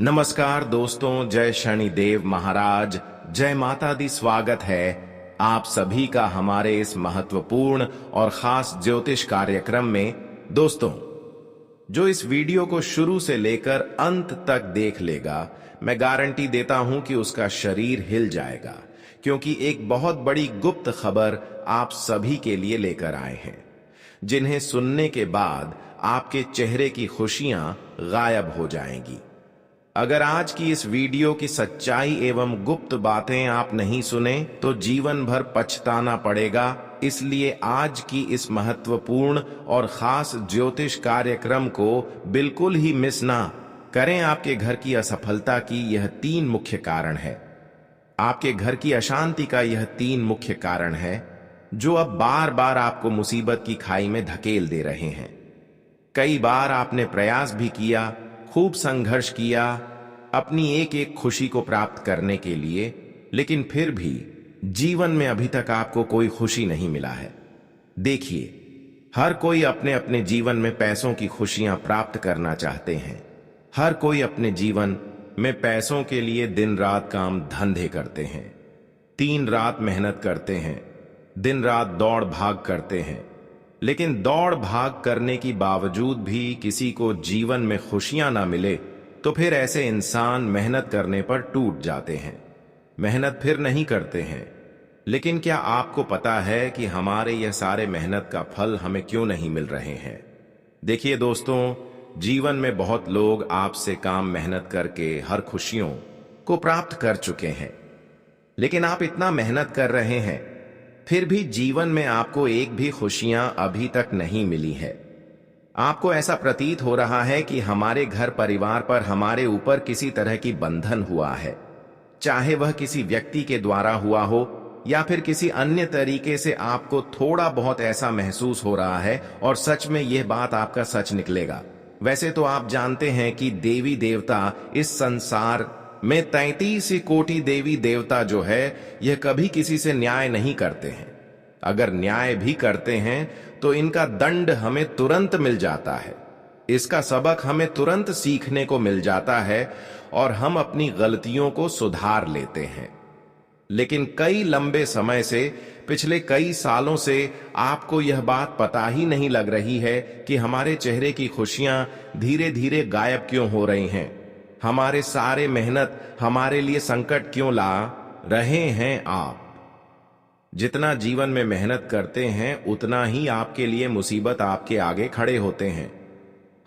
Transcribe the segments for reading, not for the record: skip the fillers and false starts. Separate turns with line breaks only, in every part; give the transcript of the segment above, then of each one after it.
नमस्कार दोस्तों, जय शनिदेव महाराज, जय माता दी। स्वागत है आप सभी का हमारे इस महत्वपूर्ण और खास ज्योतिष कार्यक्रम में। दोस्तों, जो इस वीडियो को शुरू से लेकर अंत तक देख लेगा, मैं गारंटी देता हूं कि उसका शरीर हिल जाएगा, क्योंकि एक बहुत बड़ी गुप्त खबर आप सभी के लिए लेकर आए हैं, जिन्हें सुनने के बाद आपके चेहरे की खुशियां गायब हो जाएंगी। अगर आज की इस वीडियो की सच्चाई एवं गुप्त बातें आप नहीं सुने तो जीवन भर पछताना पड़ेगा। इसलिए आज की इस महत्वपूर्ण और खास ज्योतिष कार्यक्रम को बिल्कुल ही मिस ना करें। आपके घर की असफलता की यह 3 मुख्य कारण है। आपके घर की अशांति का यह 3 मुख्य कारण है, जो अब बार बार आपको मुसीबत की खाई में धकेल दे रहे हैं। कई बार आपने प्रयास भी किया, खूब संघर्ष किया अपनी एक एक खुशी को प्राप्त करने के लिए, लेकिन फिर भी जीवन में अभी तक आपको कोई खुशी नहीं मिला है। देखिए, हर कोई अपने अपने जीवन में पैसों की खुशियां प्राप्त करना चाहते हैं। हर कोई अपने जीवन में पैसों के लिए दिन रात काम धंधे करते हैं, 3 रात मेहनत करते हैं, दिन रात दौड़ भाग करते हैं। लेकिन दौड़ भाग करने की बावजूद भी किसी को जीवन में खुशियां ना मिले तो फिर ऐसे इंसान मेहनत करने पर टूट जाते हैं, मेहनत फिर नहीं करते हैं। लेकिन क्या आपको पता है कि हमारे यह सारे मेहनत का फल हमें क्यों नहीं मिल रहे हैं? देखिए दोस्तों, जीवन में बहुत लोग आपसे काम मेहनत करके हर खुशियों को प्राप्त कर चुके हैं, लेकिन आप इतना मेहनत कर रहे हैं, फिर भी जीवन में आपको एक भी खुशियां अभी तक नहीं मिली है। आपको ऐसा प्रतीत हो रहा है कि हमारे घर परिवार पर हमारे ऊपर किसी तरह की बंधन हुआ है, चाहे वह किसी व्यक्ति के द्वारा हुआ हो या फिर किसी अन्य तरीके से। आपको थोड़ा बहुत ऐसा महसूस हो रहा है और सच में यह बात आपका सच निकलेगा। वैसे तो आप जानते हैं कि देवी देवता इस संसार में 33 कोटि देवी देवता जो है, यह कभी किसी से न्याय नहीं करते हैं। अगर न्याय भी करते हैं तो इनका दंड हमें तुरंत मिल जाता है, इसका सबक हमें तुरंत सीखने को मिल जाता है और हम अपनी गलतियों को सुधार लेते हैं। लेकिन कई लंबे समय से, पिछले कई सालों से आपको यह बात पता ही नहीं लग रही है कि हमारे चेहरे की खुशियां धीरे धीरे गायब क्यों हो रही हैं। हमारे सारे मेहनत हमारे लिए संकट क्यों ला रहे हैं। आप जितना जीवन में मेहनत करते हैं, उतना ही आपके लिए मुसीबत आपके आगे खड़े होते हैं।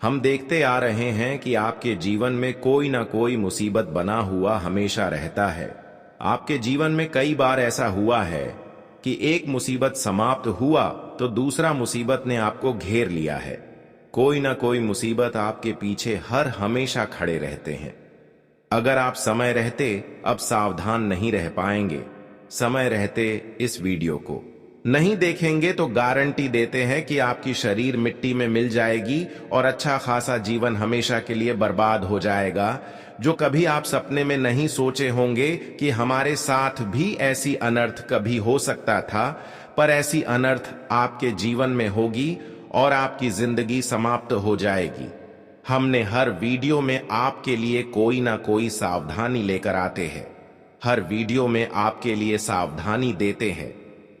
हम देखते आ रहे हैं कि आपके जीवन में कोई ना कोई मुसीबत बना हुआ हमेशा रहता है। आपके जीवन में कई बार ऐसा हुआ है कि एक मुसीबत समाप्त हुआ तो दूसरा मुसीबत ने आपको घेर लिया है। कोई ना कोई मुसीबत आपके पीछे हर हमेशा खड़े रहते हैं। अगर आप समय रहते अब सावधान नहीं रह पाएंगे, समय रहते इस वीडियो को नहीं देखेंगे तो गारंटी देते हैं कि आपकी शरीर मिट्टी में मिल जाएगी और अच्छा खासा जीवन हमेशा के लिए बर्बाद हो जाएगा। जो कभी आप सपने में नहीं सोचे होंगे कि हमारे साथ भी ऐसी अनर्थ कभी हो सकता था, पर ऐसी अनर्थ आपके जीवन में होगी और आपकी जिंदगी समाप्त हो जाएगी। हमने हर वीडियो में आपके लिए कोई ना कोई सावधानी लेकर आते हैं, हर वीडियो में आपके लिए सावधानी देते हैं,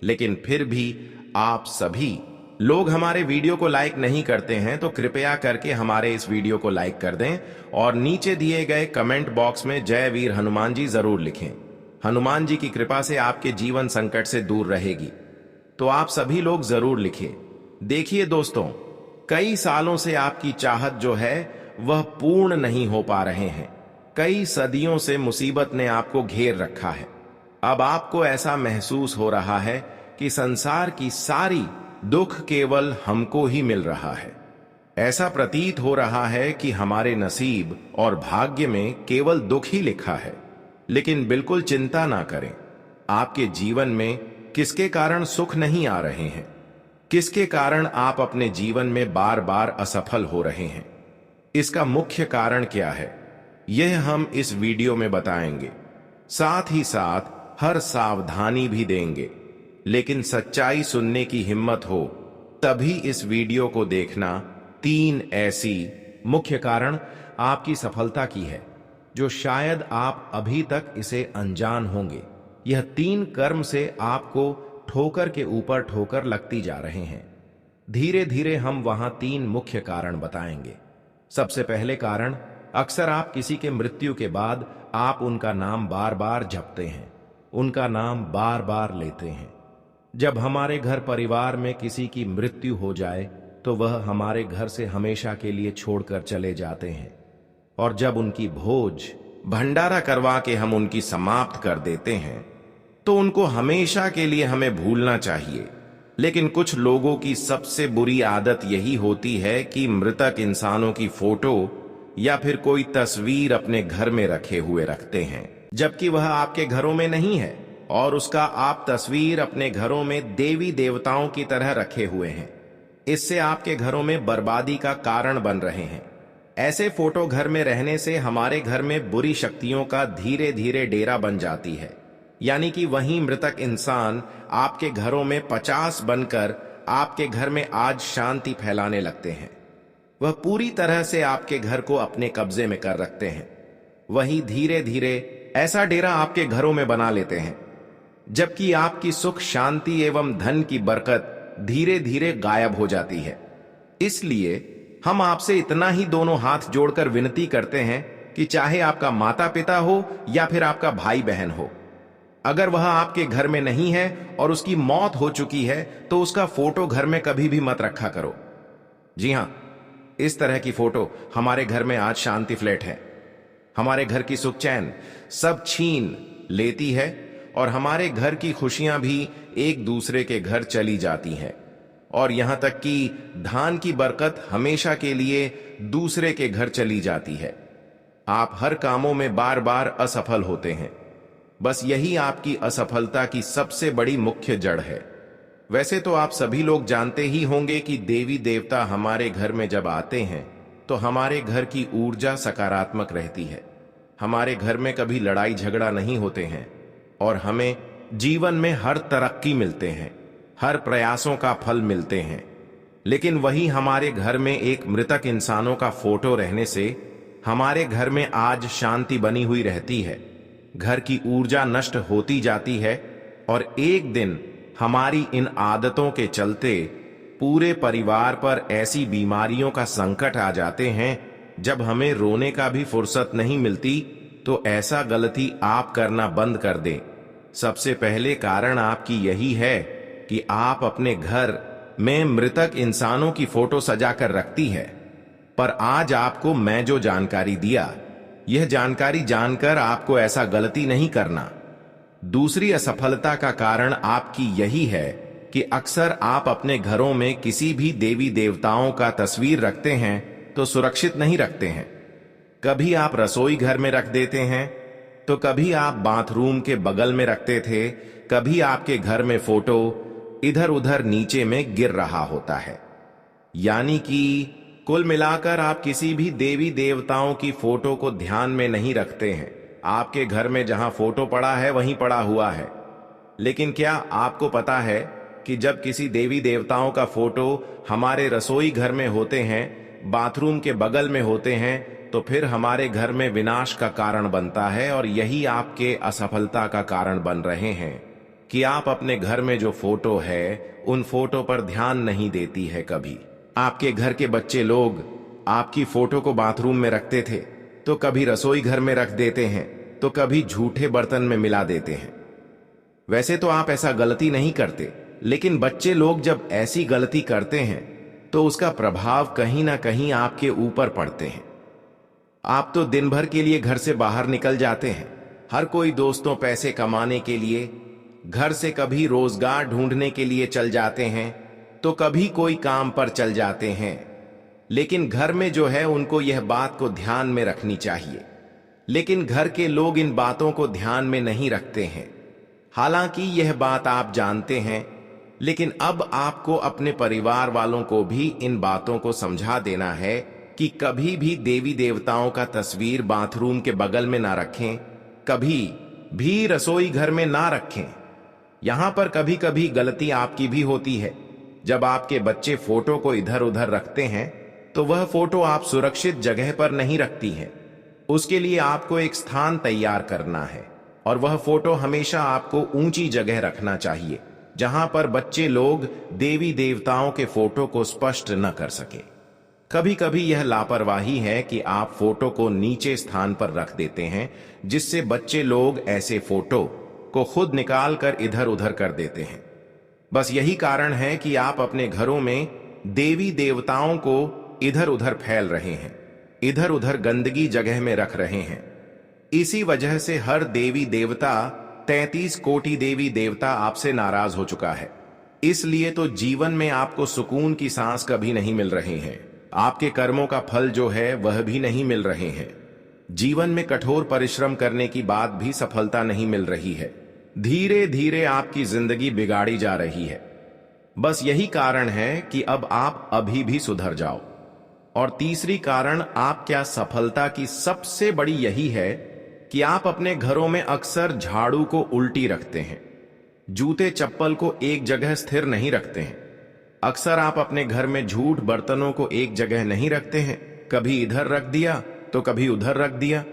लेकिन फिर भी आप सभी लोग हमारे वीडियो को लाइक नहीं करते हैं। तो कृपया करके हमारे इस वीडियो को लाइक कर दें और नीचे दिए गए कमेंट बॉक्स में जय वीर हनुमान जी जरूर लिखें। हनुमान जी की कृपा से आपके जीवन संकट से दूर रहेगी, तो आप सभी लोग जरूर लिखें। देखिए दोस्तों, कई सालों से आपकी चाहत जो है वह पूर्ण नहीं हो पा रहे हैं। कई सदियों से मुसीबत ने आपको घेर रखा है। अब आपको ऐसा महसूस हो रहा है कि संसार की सारी दुख केवल हमको ही मिल रहा है। ऐसा प्रतीत हो रहा है कि हमारे नसीब और भाग्य में केवल दुख ही लिखा है। लेकिन बिल्कुल चिंता ना करें। आपके जीवन में किसके कारण सुख नहीं आ रहे हैं, किसके कारण आप अपने जीवन में बार बार असफल हो रहे हैं, इसका मुख्य कारण क्या है, यह हम इस वीडियो में बताएंगे। साथ ही साथ हर सावधानी भी देंगे। लेकिन सच्चाई सुनने की हिम्मत हो तभी इस वीडियो को देखना। 3 ऐसी मुख्य कारण आपकी सफलता की है जो शायद आप अभी तक इसे अनजान होंगे। यह 3 कर्म से आपको ठोकर के ऊपर ठोकर लगती जा रहे हैं। धीरे धीरे हम वहां 3 मुख्य कारण बताएंगे। सबसे पहले कारण, अक्सर आप किसी के मृत्यु के बाद आप उनका नाम बार बार जपते हैं, उनका नाम बार बार लेते हैं। जब हमारे घर परिवार में किसी की मृत्यु हो जाए तो वह हमारे घर से हमेशा के लिए छोड़कर चले जाते हैं, और जब उनकी भोज भंडारा करवा के हम उनकी समाप्त कर देते हैं तो उनको हमेशा के लिए हमें भूलना चाहिए। लेकिन कुछ लोगों की सबसे बुरी आदत यही होती है कि मृतक इंसानों की फोटो या फिर कोई तस्वीर अपने घर में रखे हुए रखते हैं, जबकि वह आपके घरों में नहीं है, और उसका आप तस्वीर अपने घरों में देवी देवताओं की तरह रखे हुए हैं। इससे आपके घरों में बर्बादी का कारण बन रहे हैं। ऐसे फोटो घर में रहने से हमारे घर में बुरी शक्तियों का धीरे धीरे डेरा बन जाती है, यानी कि वही मृतक इंसान आपके घरों में 50 बनकर आपके घर में आज शांति फैलाने लगते हैं। वह पूरी तरह से आपके घर को अपने कब्जे में कर रखते हैं। वही धीरे धीरे ऐसा डेरा आपके घरों में बना लेते हैं, जबकि आपकी सुख शांति एवं धन की बरकत धीरे धीरे गायब हो जाती है। इसलिए हम आपसे इतना ही दोनों हाथ जोड़कर विनती करते हैं कि चाहे आपका माता पिता हो या फिर आपका भाई बहन हो, अगर वह आपके घर में नहीं है और उसकी मौत हो चुकी है तो उसका फोटो घर में कभी भी मत रखा करो। जी हां, इस तरह की फोटो हमारे घर में आज शांति फ्लैट है। हमारे घर की सुख चैन सब छीन लेती है और हमारे घर की खुशियां भी एक दूसरे के घर चली जाती हैं, और यहां तक कि धान की बरकत हमेशा के लिए दूसरे के घर चली जाती है। आप हर कामों में बार बार असफल होते हैं। बस यही आपकी असफलता की सबसे बड़ी मुख्य जड़ है। वैसे तो आप सभी लोग जानते ही होंगे कि देवी देवता हमारे घर में जब आते हैं तो हमारे घर की ऊर्जा सकारात्मक रहती है। हमारे घर में कभी लड़ाई झगड़ा नहीं होते हैं और हमें जीवन में हर तरक्की मिलते हैं, हर प्रयासों का फल मिलते हैं। लेकिन वही हमारे घर में एक मृतक इंसानों का फोटो रहने से हमारे घर में आज शांति बनी हुई रहती है। घर की ऊर्जा नष्ट होती जाती है और एक दिन हमारी इन आदतों के चलते पूरे परिवार पर ऐसी बीमारियों का संकट आ जाते हैं जब हमें रोने का भी फुर्सत नहीं मिलती। तो ऐसा गलती आप करना बंद कर दें। सबसे पहले कारण आपकी यही है कि आप अपने घर में मृतक इंसानों की फोटो सजाकर रखती है। पर आज आपको मैं जो जानकारी दिया, यह जानकारी जानकर आपको ऐसा गलती नहीं करना। दूसरी असफलता का कारण आपकी यही है कि अक्सर आप अपने घरों में किसी भी देवी देवताओं का तस्वीर रखते हैं तो सुरक्षित नहीं रखते हैं। कभी आप रसोई घर में रख देते हैं तो कभी आप बाथरूम के बगल में रखते थे, कभी आपके घर में फोटो इधर उधर नीचे में गिर रहा होता है। यानी कि कुल मिलाकर आप किसी भी देवी देवताओं की फोटो को ध्यान में नहीं रखते हैं। आपके घर में जहां फोटो पड़ा है वहीं पड़ा हुआ है। लेकिन क्या आपको पता है कि जब किसी देवी देवताओं का फोटो हमारे रसोई घर में होते हैं, बाथरूम के बगल में होते हैं, तो फिर हमारे घर में विनाश का कारण बनता है। और यही आपके असफलता का कारण बन रहे हैं कि आप अपने घर में जो फोटो है उन फोटो पर ध्यान नहीं देती है। कभी आपके घर के बच्चे लोग आपकी फोटो को बाथरूम में रखते थे तो कभी रसोई घर में रख देते हैं तो कभी झूठे बर्तन में मिला देते हैं। वैसे तो आप ऐसा गलती नहीं करते, लेकिन बच्चे लोग जब ऐसी गलती करते हैं तो उसका प्रभाव कहीं ना कहीं आपके ऊपर पड़ते हैं। आप तो दिन भर के लिए घर से बाहर निकल जाते हैं, हर कोई दोस्तों पैसे कमाने के लिए घर से कभी रोजगार ढूंढने के लिए चल जाते हैं तो कभी कोई काम पर चल जाते हैं। लेकिन घर में जो है उनको यह बात को ध्यान में रखनी चाहिए, लेकिन घर के लोग इन बातों को ध्यान में नहीं रखते हैं। हालांकि यह बात आप जानते हैं, लेकिन अब आपको अपने परिवार वालों को भी इन बातों को समझा देना है कि कभी भी देवी देवताओं का तस्वीर बाथरूम के बगल में ना रखें, कभी भी रसोई घर में ना रखें। यहां पर कभी कभी गलती आपकी भी होती है। जब आपके बच्चे फोटो को इधर उधर रखते हैं तो वह फोटो आप सुरक्षित जगह पर नहीं रखती हैं। उसके लिए आपको एक स्थान तैयार करना है और वह फोटो हमेशा आपको ऊंची जगह रखना चाहिए, जहां पर बच्चे लोग देवी देवताओं के फोटो को स्पष्ट न कर सके। कभी कभी यह लापरवाही है कि आप फोटो को नीचे स्थान पर रख देते हैं, जिससे बच्चे लोग ऐसे फोटो को खुद निकाल कर इधर उधर कर देते हैं। बस यही कारण है कि आप अपने घरों में देवी देवताओं को इधर उधर फैल रहे हैं, इधर उधर गंदगी जगह में रख रहे हैं। इसी वजह से हर देवी देवता 33 कोटि देवी देवता आपसे नाराज हो चुका है। इसलिए तो जीवन में आपको सुकून की सांस कभी नहीं मिल रहे हैं, आपके कर्मों का फल जो है वह भी नहीं मिल रहे हैं। जीवन में कठोर परिश्रम करने की बात भी सफलता नहीं मिल रही है। धीरे धीरे आपकी जिंदगी बिगाड़ी जा रही है। बस यही कारण है कि अब आप अभी भी सुधर जाओ। और तीसरी कारण आप क्या सफलता की सबसे बड़ी यही है कि आप अपने घरों में अक्सर झाड़ू को उल्टी रखते हैं, जूते चप्पल को एक जगह स्थिर नहीं रखते हैं। अक्सर आप अपने घर में झूठ बर्तनों को एक जगह नहीं रखते हैं, कभी इधर रख दिया तो कभी उधर रख दिया,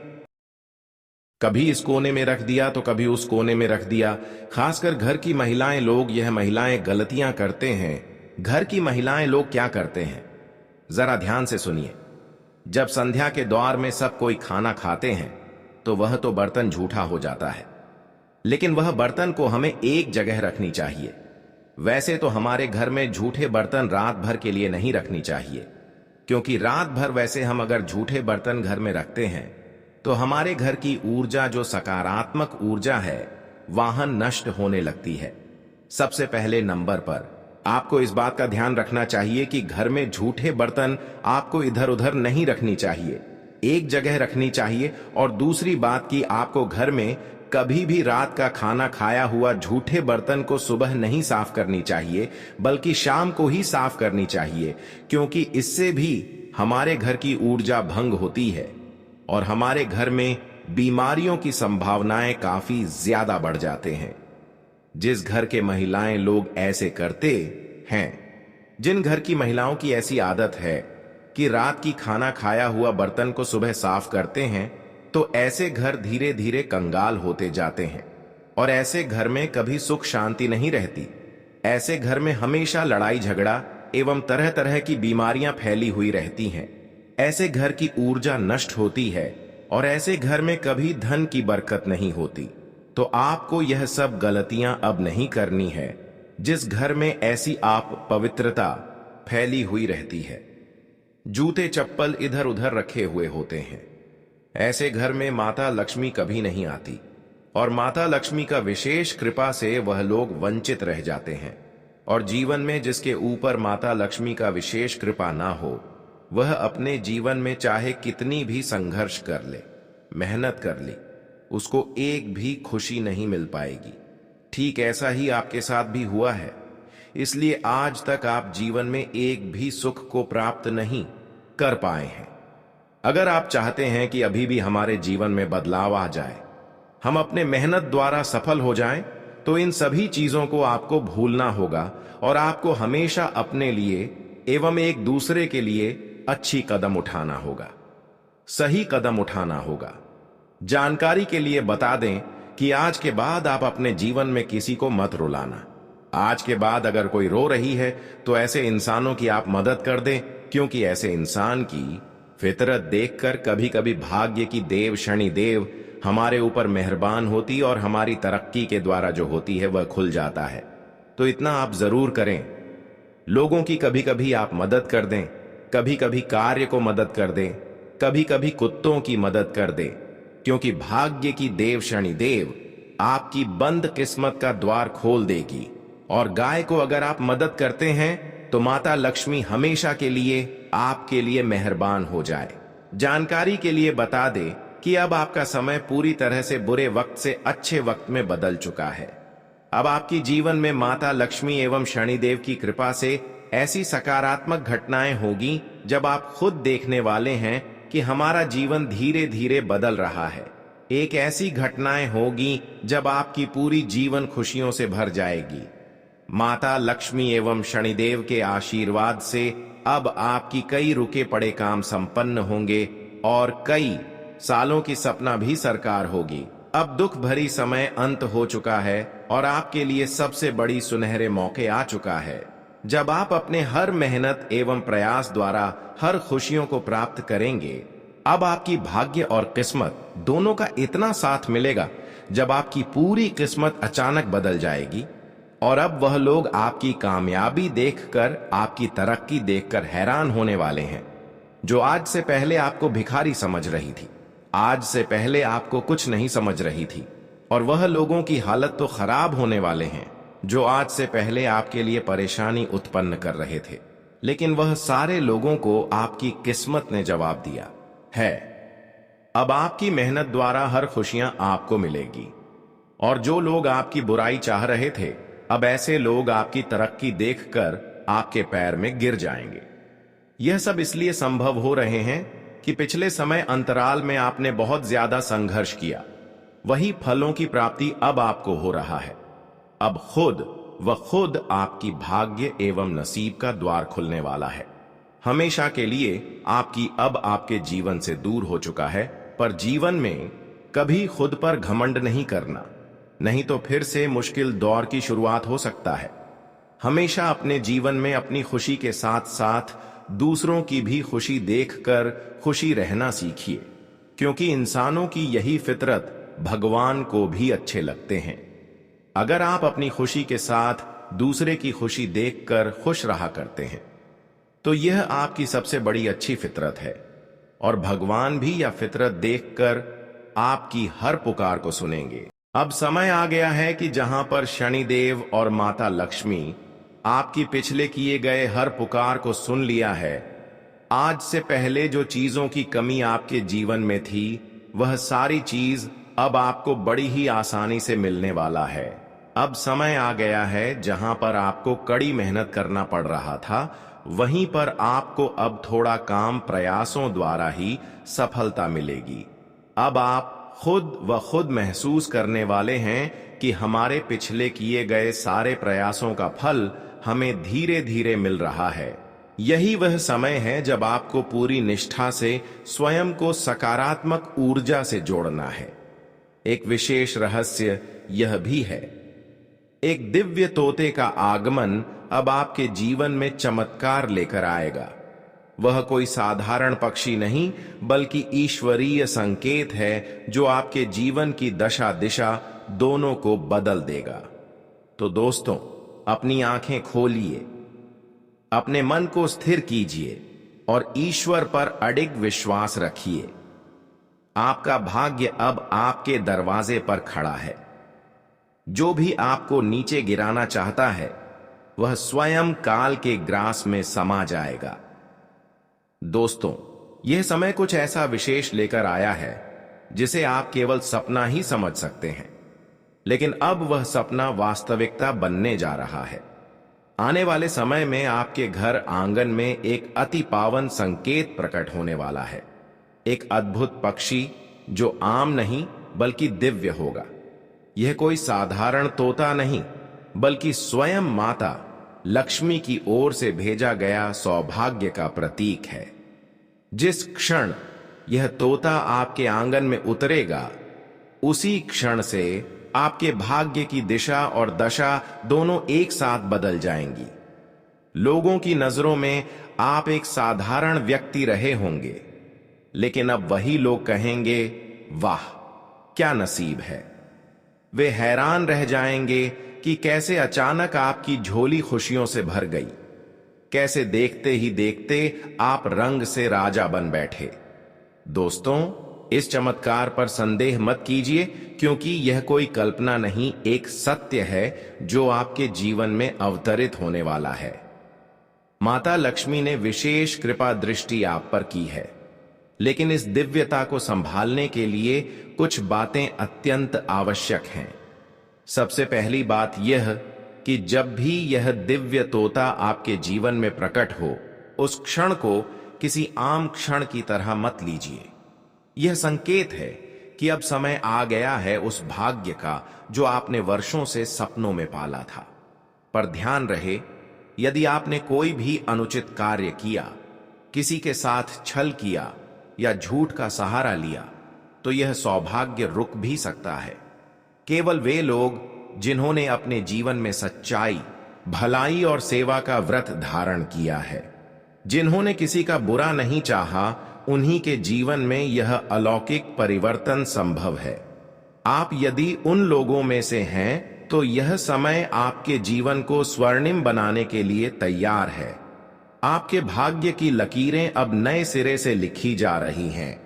कभी इस कोने में रख दिया तो कभी उस कोने में रख दिया। खासकर घर की महिलाएं लोग यह महिलाएं गलतियां करते हैं। घर की महिलाएं लोग क्या करते हैं, जरा ध्यान से सुनिए। जब संध्या के द्वार में सब कोई खाना खाते हैं तो वह तो बर्तन झूठा हो जाता है, लेकिन वह बर्तन को हमें एक जगह रखनी चाहिए। वैसे तो हमारे घर में झूठे बर्तन रात भर के लिए नहीं रखनी चाहिए, क्योंकि रात भर वैसे हम अगर झूठे बर्तन घर में रखते हैं तो हमारे घर की ऊर्जा, जो सकारात्मक ऊर्जा है, वहां नष्ट होने लगती है। सबसे पहले नंबर पर आपको इस बात का ध्यान रखना चाहिए कि घर में झूठे बर्तन आपको इधर उधर नहीं रखनी चाहिए, एक जगह रखनी चाहिए। और दूसरी बात कि आपको घर में कभी भी रात का खाना खाया हुआ झूठे बर्तन को सुबह नहीं साफ करनी चाहिए, बल्कि शाम को ही साफ करनी चाहिए, क्योंकि इससे भी हमारे घर की ऊर्जा भंग होती है और हमारे घर में बीमारियों की संभावनाएं काफी ज्यादा बढ़ जाते हैं। जिस घर के महिलाएं लोग ऐसे करते हैं, जिन घर की महिलाओं की ऐसी आदत है कि रात की खाना खाया हुआ बर्तन को सुबह साफ करते हैं, तो ऐसे घर धीरे धीरे कंगाल होते जाते हैं और ऐसे घर में कभी सुख शांति नहीं रहती। ऐसे घर में हमेशा लड़ाई झगड़ा एवं तरह तरह की बीमारियां फैली हुई रहती हैं। ऐसे घर की ऊर्जा नष्ट होती है और ऐसे घर में कभी धन की बरकत नहीं होती। तो आपको यह सब गलतियां अब नहीं करनी है, जिस घर में ऐसी आप पवित्रता फैली हुई रहती है। जूते चप्पल इधर उधर रखे हुए होते हैं, ऐसे घर में माता लक्ष्मी कभी नहीं आती और माता लक्ष्मी का विशेष कृपा से वह लोग वंचित रह जाते हैं। और जीवन में जिसके ऊपर माता लक्ष्मी का विशेष कृपा ना हो, वह अपने जीवन में चाहे कितनी भी संघर्ष कर ले, मेहनत कर ले, उसको एक भी खुशी नहीं मिल पाएगी। ठीक ऐसा ही आपके साथ भी हुआ है, इसलिए आज तक आप जीवन में एक भी सुख को प्राप्त नहीं कर पाए हैं। अगर आप चाहते हैं कि अभी भी हमारे जीवन में बदलाव आ जाए, हम अपने मेहनत द्वारा सफल हो जाएं, तो इन सभी चीजों को आपको भूलना होगा और आपको हमेशा अपने लिए एवं एक दूसरे के लिए अच्छी कदम उठाना होगा, सही कदम उठाना होगा। जानकारी के लिए बता दें कि आज के बाद आप अपने जीवन में किसी को मत रुलाना। आज के बाद अगर कोई रो रही है तो ऐसे इंसानों की आप मदद कर दें, क्योंकि ऐसे इंसान की फितरत देखकर कभी कभी भाग्य की देव शनि देव हमारे ऊपर मेहरबान होती और हमारी तरक्की के द्वारा जो होती है वह खुल जाता है। तो इतना आप जरूर करें, लोगों की कभी कभी आप मदद कर दें, कभी कभी कार्य को मदद कर दें, कभी कभी कुत्तों की मदद कर दें, क्योंकि भाग्य की देव शनि देव आपकी बंद किस्मत का द्वार खोल देगी। और गाय को अगर आप मदद करते हैं तो माता लक्ष्मी हमेशा के लिए आपके लिए मेहरबान हो जाए। जानकारी के लिए बता दे कि अब आपका समय पूरी तरह से बुरे वक्त से अच्छे वक्त में बदल चुका है। अब आपकी जीवन में माता लक्ष्मी एवं शनिदेव की कृपा से ऐसी सकारात्मक घटनाएं होगी जब आप खुद देखने वाले हैं कि हमारा जीवन धीरे धीरे बदल रहा है। एक ऐसी घटनाएं होगी जब आपकी पूरी जीवन खुशियों से भर जाएगी। माता लक्ष्मी एवं शनिदेव के आशीर्वाद से अब आपकी कई रुके पड़े काम संपन्न होंगे और कई सालों की सपना भी सरकार होगी। अब दुख भरी समय अंत हो चुका है और आपके लिए सबसे बड़ी सुनहरे मौके आ चुका है, जब आप अपने हर मेहनत एवं प्रयास द्वारा हर खुशियों को प्राप्त करेंगे। अब आपकी भाग्य और किस्मत दोनों का इतना साथ मिलेगा, जब आपकी पूरी किस्मत अचानक बदल जाएगी। और अब वह लोग आपकी कामयाबी देखकर, आपकी तरक्की देखकर हैरान होने वाले हैं, जो आज से पहले आपको भिखारी समझ रही थी, आज से पहले आपको कुछ नहीं समझ रही थी। और वह लोगों की हालत तो खराब होने वाले हैं, जो आज से पहले आपके लिए परेशानी उत्पन्न कर रहे थे, लेकिन वह सारे लोगों को आपकी किस्मत ने जवाब दिया है। अब आपकी मेहनत द्वारा हर खुशियां आपको मिलेगी। और जो लोग आपकी बुराई चाह रहे थे, अब ऐसे लोग आपकी तरक्की देखकर आपके पैर में गिर जाएंगे। यह सब इसलिए संभव हो रहे हैं कि पिछले समय अंतराल में आपने बहुत ज्यादा संघर्ष किया, वही फलों की प्राप्ति अब आपको हो रहा है। अब खुद आपकी भाग्य एवं नसीब का द्वार खुलने वाला है। हमेशा के लिए आपकी अब आपके जीवन से दूर हो चुका है। पर जीवन में कभी खुद पर घमंड नहीं करना, नहीं तो फिर से मुश्किल दौर की शुरुआत हो सकता है। हमेशा अपने जीवन में अपनी खुशी के साथ साथ दूसरों की भी खुशी देखकर खुशी रहना सीखिए, क्योंकि इंसानों की यही फितरत भगवान को भी अच्छे लगते हैं। अगर आप अपनी खुशी के साथ दूसरे की खुशी देखकर खुश रहा करते हैं, तो यह आपकी सबसे बड़ी अच्छी फितरत है, और भगवान भी यह फितरत देखकर आपकी हर पुकार को सुनेंगे। अब समय आ गया है कि जहां पर शनिदेव और माता लक्ष्मी आपकी पिछले किए गए हर पुकार को सुन लिया है, आज से पहले जो चीजों की कमी आपके जीवन में थी, वह सारी चीज अब आपको बड़ी ही आसानी से मिलने वाला है। अब समय आ गया है जहां पर आपको कड़ी मेहनत करना पड़ रहा था, वहीं पर आपको अब थोड़ा काम प्रयासों द्वारा ही सफलता मिलेगी। अब आप खुद महसूस करने वाले हैं कि हमारे पिछले किए गए सारे प्रयासों का फल हमें धीरे धीरे मिल रहा है। यही वह समय है जब आपको पूरी निष्ठा से स्वयं को सकारात्मक ऊर्जा से जोड़ना है। एक विशेष रहस्य यह भी है, एक दिव्य तोते का आगमन अब आपके जीवन में चमत्कार लेकर आएगा। वह कोई साधारण पक्षी नहीं, बल्कि ईश्वरीय संकेत है, जो आपके जीवन की दशा दिशा दोनों को बदल देगा। तो दोस्तों, अपनी आंखें खोलिए, अपने मन को स्थिर कीजिए और ईश्वर पर अडिग विश्वास रखिए। आपका भाग्य अब आपके दरवाजे पर खड़ा है। जो भी आपको नीचे गिराना चाहता है, वह स्वयं काल के ग्रास में समा जाएगा। दोस्तों, यह समय कुछ ऐसा विशेष लेकर आया है जिसे आप केवल सपना ही समझ सकते हैं, लेकिन अब वह सपना वास्तविकता बनने जा रहा है। आने वाले समय में आपके घर आंगन में एक अति पावन संकेत प्रकट होने वाला है। एक अद्भुत पक्षी जो आम नहीं बल्कि दिव्य होगा। यह कोई साधारण तोता नहीं, बल्कि स्वयं माता लक्ष्मी की ओर से भेजा गया सौभाग्य का प्रतीक है। जिस क्षण यह तोता आपके आंगन में उतरेगा, उसी क्षण से आपके भाग्य की दिशा और दशा दोनों एक साथ बदल जाएंगी। लोगों की नजरों में आप एक साधारण व्यक्ति रहे होंगे, लेकिन अब वही लोग कहेंगे, वाह क्या नसीब है। वे हैरान रह जाएंगे कि कैसे अचानक आपकी झोली खुशियों से भर गई, कैसे देखते ही देखते आप रंग से राजा बन बैठे। दोस्तों, इस चमत्कार पर संदेह मत कीजिए, क्योंकि यह कोई कल्पना नहीं, एक सत्य है जो आपके जीवन में अवतरित होने वाला है। माता लक्ष्मी ने विशेष कृपा दृष्टि आप पर की है, लेकिन इस दिव्यता को संभालने के लिए कुछ बातें अत्यंत आवश्यक हैं। सबसे पहली बात यह कि जब भी यह दिव्य तोता आपके जीवन में प्रकट हो, उस क्षण को किसी आम क्षण की तरह मत लीजिए। यह संकेत है कि अब समय आ गया है उस भाग्य का जो आपने वर्षों से सपनों में पाला था। पर ध्यान रहे, यदि आपने कोई भी अनुचित कार्य किया, किसी के साथ छल किया या झूठ का सहारा लिया, तो यह सौभाग्य रुक भी सकता है। केवल वे लोग जिन्होंने अपने जीवन में सच्चाई, भलाई और सेवा का व्रत धारण किया है, जिन्होंने किसी का बुरा नहीं चाहा, उन्हीं के जीवन में यह अलौकिक परिवर्तन संभव है। आप यदि उन लोगों में से हैं, तो यह समय आपके जीवन को स्वर्णिम बनाने के लिए तैयार है। आपके भाग्य की लकीरें अब नए सिरे से लिखी जा रही हैं।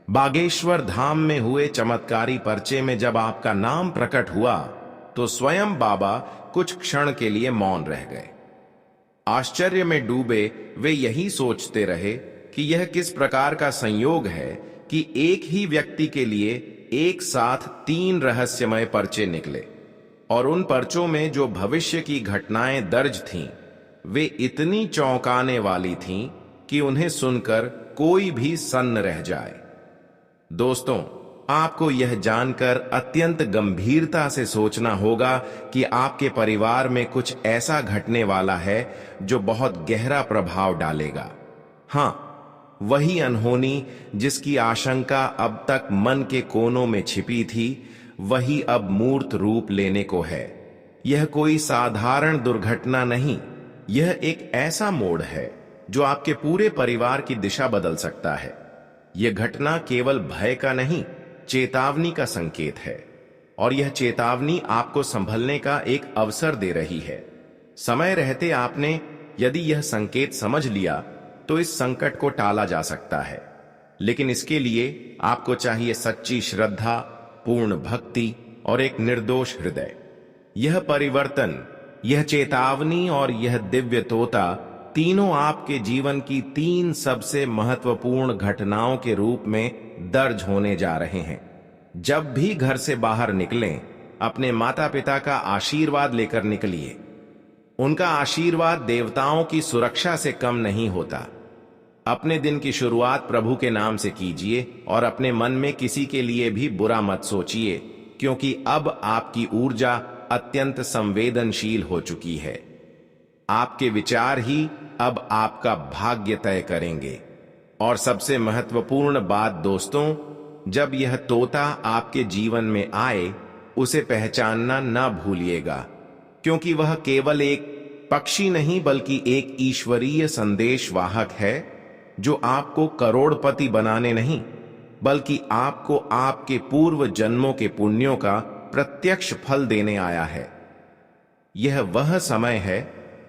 बागेश्वर धाम में हुए चमत्कारी पर्चे में जब आपका नाम प्रकट हुआ, तो स्वयं बाबा कुछ क्षण के लिए मौन रह गए। आश्चर्य में डूबे वे यही सोचते रहे कि यह किस प्रकार का संयोग है कि एक ही व्यक्ति के लिए एक साथ 3 रहस्यमय पर्चे निकले, और उन पर्चों में जो भविष्य की घटनाएं दर्ज थीं, वे इतनी चौंकाने वाली थीं कि उन्हें सुनकर कोई भी सन्न रह जाए। दोस्तों, आपको यह जानकर अत्यंत गंभीरता से सोचना होगा कि आपके परिवार में कुछ ऐसा घटने वाला है जो बहुत गहरा प्रभाव डालेगा। हाँ, वही अनहोनी जिसकी आशंका अब तक मन के कोनों में छिपी थी, वही अब मूर्त रूप लेने को है। यह कोई साधारण दुर्घटना नहीं, यह एक ऐसा मोड़ है जो आपके पूरे परिवार की दिशा बदल सकता है। यह घटना केवल भय का नहीं, चेतावनी का संकेत है, और यह चेतावनी आपको संभलने का एक अवसर दे रही है। समय रहते आपने यदि यह संकेत समझ लिया, तो इस संकट को टाला जा सकता है। लेकिन इसके लिए आपको चाहिए सच्ची श्रद्धा, पूर्ण भक्ति और एक निर्दोष हृदय। यह परिवर्तन, यह चेतावनी और यह दिव्य तोता, तीनों आपके जीवन की 3 सबसे महत्वपूर्ण घटनाओं के रूप में दर्ज होने जा रहे हैं। जब भी घर से बाहर निकलें, अपने माता पिता का आशीर्वाद लेकर निकलिए। उनका आशीर्वाद देवताओं की सुरक्षा से कम नहीं होता। अपने दिन की शुरुआत प्रभु के नाम से कीजिए और अपने मन में किसी के लिए भी बुरा मत सोचिए, क्योंकि अब आपकी ऊर्जा अत्यंत संवेदनशील हो चुकी है। आपके विचार ही अब आपका भाग्य तय करेंगे। और सबसे महत्वपूर्ण बात दोस्तों, जब यह तोता आपके जीवन में आए, उसे पहचानना ना भूलिएगा, क्योंकि वह केवल एक पक्षी नहीं बल्कि एक ईश्वरीय संदेश वाहक है, जो आपको करोड़पति बनाने नहीं, बल्कि आपको आपके पूर्व जन्मों के पुण्यों का प्रत्यक्ष फल देने आया है। यह वह समय है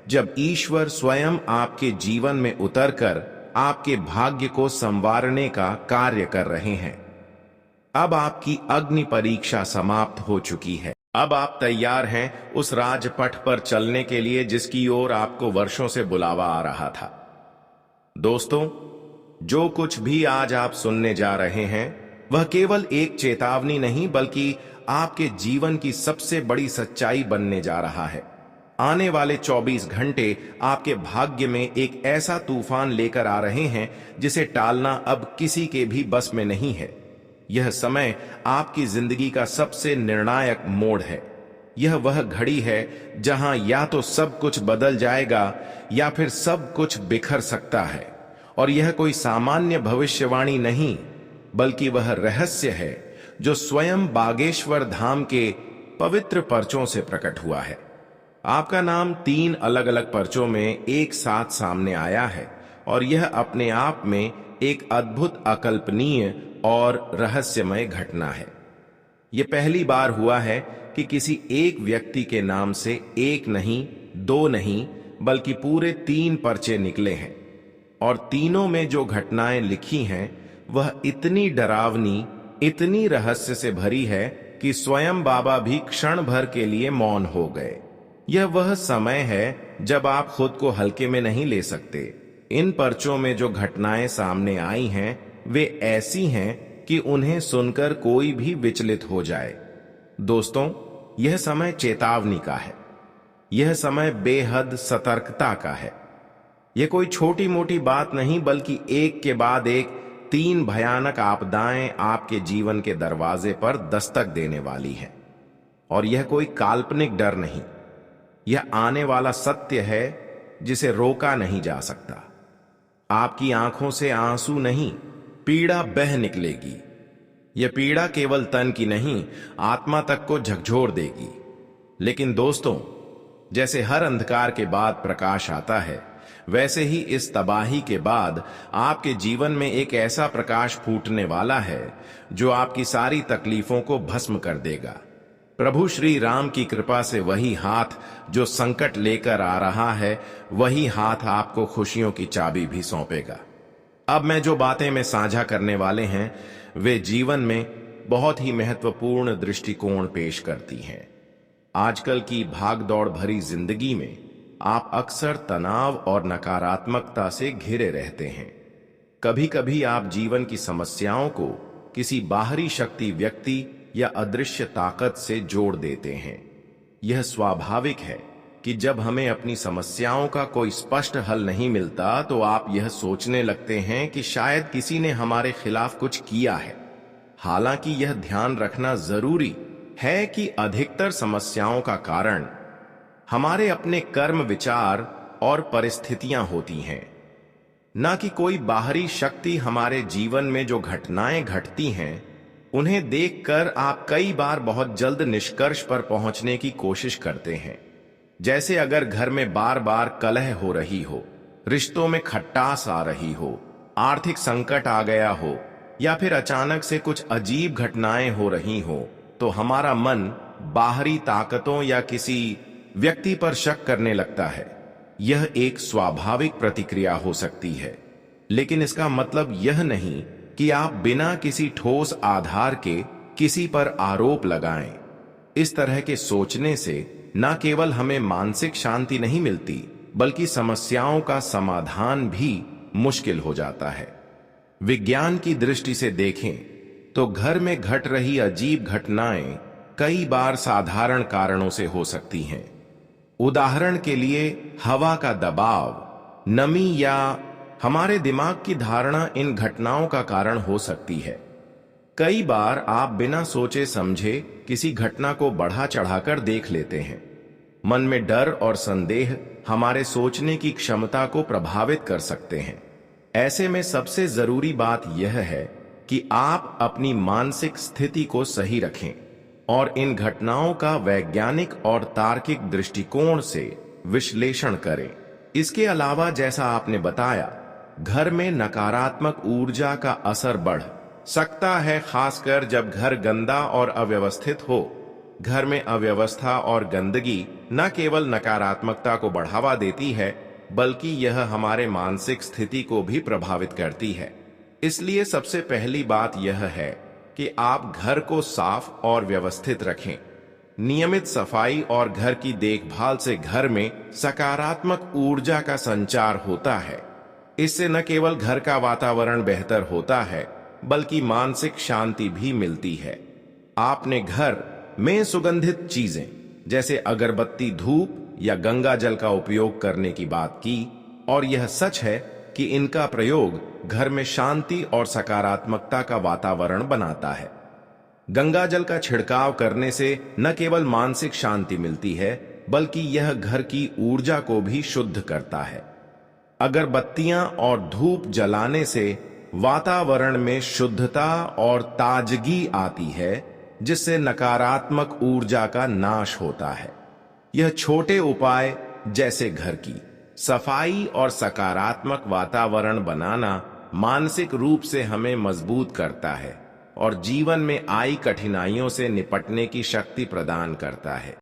जब ईश्वर स्वयं आपके जीवन में उतरकर आपके भाग्य को संवारने का कार्य कर रहे हैं। अब आपकी अग्नि परीक्षा समाप्त हो चुकी है। अब आप तैयार हैं उस राजपथ पर चलने के लिए जिसकी ओर आपको वर्षों से बुलावा आ रहा था। दोस्तों, जो कुछ भी आज आप सुनने जा रहे हैं, वह केवल एक चेतावनी नहीं बल्कि आपके जीवन की सबसे बड़ी सच्चाई बनने जा रहा है। आने वाले 24 घंटे आपके भाग्य में एक ऐसा तूफान लेकर आ रहे हैं जिसे टालना अब किसी के भी बस में नहीं है। यह समय आपकी जिंदगी का सबसे निर्णायक मोड़ है। यह वह घड़ी है जहां या तो सब कुछ बदल जाएगा या फिर सब कुछ बिखर सकता है। और यह कोई सामान्य भविष्यवाणी नहीं, बल्कि वह रहस्य है जो स्वयं बागेश्वर धाम के पवित्र पर्चों से प्रकट हुआ है। आपका नाम 3 अलग अलग पर्चों में एक साथ सामने आया है, और यह अपने आप में एक अद्भुत, अकल्पनीय और रहस्यमय घटना है। यह पहली बार हुआ है कि किसी एक व्यक्ति के नाम से एक नहीं, 2 नहीं, बल्कि पूरे 3 पर्चे निकले हैं। और तीनों में जो घटनाएं लिखी हैं, वह इतनी डरावनी, इतनी रहस्य से भरी है कि स्वयं बाबा भी क्षण भर के लिए मौन हो गए। यह वह समय है जब आप खुद को हल्के में नहीं ले सकते। इन पर्चों में जो घटनाएं सामने आई हैं, वे ऐसी हैं कि उन्हें सुनकर कोई भी विचलित हो जाए। दोस्तों, यह समय चेतावनी का है। यह समय बेहद सतर्कता का है। यह कोई छोटी मोटी बात नहीं, बल्कि एक के बाद एक 3 भयानक आपदाएं आपके जीवन के दरवाजे पर दस्तक देने वाली हैं। और यह कोई काल्पनिक डर नहीं, यह आने वाला सत्य है जिसे रोका नहीं जा सकता। आपकी आंखों से आंसू नहीं, पीड़ा बह निकलेगी। यह पीड़ा केवल तन की नहीं, आत्मा तक को झकझोर देगी। लेकिन दोस्तों, जैसे हर अंधकार के बाद प्रकाश आता है, वैसे ही इस तबाही के बाद आपके जीवन में एक ऐसा प्रकाश फूटने वाला है जो आपकी सारी तकलीफों को भस्म कर देगा। प्रभु श्री राम की कृपा से वही हाथ जो संकट लेकर आ रहा है, वही हाथ आपको खुशियों की चाबी भी सौंपेगा। अब मैं जो बातें में साझा करने वाले हैं, वे जीवन में बहुत ही महत्वपूर्ण दृष्टिकोण पेश करती हैं। आजकल की भागदौड़ भरी जिंदगी में आप अक्सर तनाव और नकारात्मकता से घिरे रहते हैं। कभी कभी आप जीवन की समस्याओं को किसी बाहरी शक्ति, व्यक्ति या अदृश्य ताकत से जोड़ देते हैं। यह स्वाभाविक है कि जब हमें अपनी समस्याओं का कोई स्पष्ट हल नहीं मिलता, तो आप यह सोचने लगते हैं कि शायद किसी ने हमारे खिलाफ कुछ किया है। हालांकि यह ध्यान रखना जरूरी है कि अधिकतर समस्याओं का कारण हमारे अपने कर्म, विचार और परिस्थितियां होती हैं, न कि कोई बाहरी शक्ति। हमारे जीवन में जो घटनाएं घटती हैं, उन्हें देखकर आप कई बार बहुत जल्द निष्कर्ष पर पहुंचने की कोशिश करते हैं। जैसे अगर घर में बार बार कलह हो रही हो, रिश्तों में खटास आ रही हो, आर्थिक संकट आ गया हो, या फिर अचानक से कुछ अजीब घटनाएं हो रही हो, तो हमारा मन बाहरी ताकतों या किसी व्यक्ति पर शक करने लगता है। यह एक स्वाभाविक प्रतिक्रिया हो सकती है, लेकिन इसका मतलब यह नहीं कि आप बिना किसी ठोस आधार के किसी पर आरोप लगाएं। इस तरह के सोचने से न केवल हमें मानसिक शांति नहीं मिलती, बल्कि समस्याओं का समाधान भी मुश्किल हो जाता है। विज्ञान की दृष्टि से देखें तो घर में घट रही अजीब घटनाएं कई बार साधारण कारणों से हो सकती हैं। उदाहरण के लिए, हवा का दबाव, नमी या हमारे दिमाग की धारणा इन घटनाओं का कारण हो सकती है। कई बार आप बिना सोचे समझे किसी घटना को बढ़ा चढ़ाकर देख लेते हैं। मन में डर और संदेह हमारे सोचने की क्षमता को प्रभावित कर सकते हैं। ऐसे में सबसे जरूरी बात यह है कि आप अपनी मानसिक स्थिति को सही रखें और इन घटनाओं का वैज्ञानिक और तार्किक दृष्टिकोण से विश्लेषण करें। इसके अलावा, जैसा आपने बताया, घर में नकारात्मक ऊर्जा का असर बढ़ सकता है, खासकर जब घर गंदा और अव्यवस्थित हो। घर में अव्यवस्था और गंदगी न केवल नकारात्मकता को बढ़ावा देती है, बल्कि यह हमारे मानसिक स्थिति को भी प्रभावित करती है। इसलिए सबसे पहली बात यह है कि आप घर को साफ और व्यवस्थित रखें। नियमित सफाई और घर की देखभाल से घर में सकारात्मक ऊर्जा का संचार होता है। इससे न केवल घर का वातावरण बेहतर होता है, बल्कि मानसिक शांति भी मिलती है। आपने घर में सुगंधित चीजें जैसे अगरबत्ती, धूप या गंगा जल का उपयोग करने की बात की, और यह सच है कि इनका प्रयोग घर में शांति और सकारात्मकता का वातावरण बनाता है। गंगा जल का छिड़काव करने से न केवल मानसिक शांति मिलती है, बल्कि यह घर की ऊर्जा को भी शुद्ध करता है। अगरबत्तियां और धूप जलाने से वातावरण में शुद्धता और ताजगी आती है, जिससे नकारात्मक ऊर्जा का नाश होता है। यह छोटे उपाय जैसे घर की सफाई और सकारात्मक वातावरण बनाना मानसिक रूप से हमें मजबूत करता है और जीवन में आई कठिनाइयों से निपटने की शक्ति प्रदान करता है।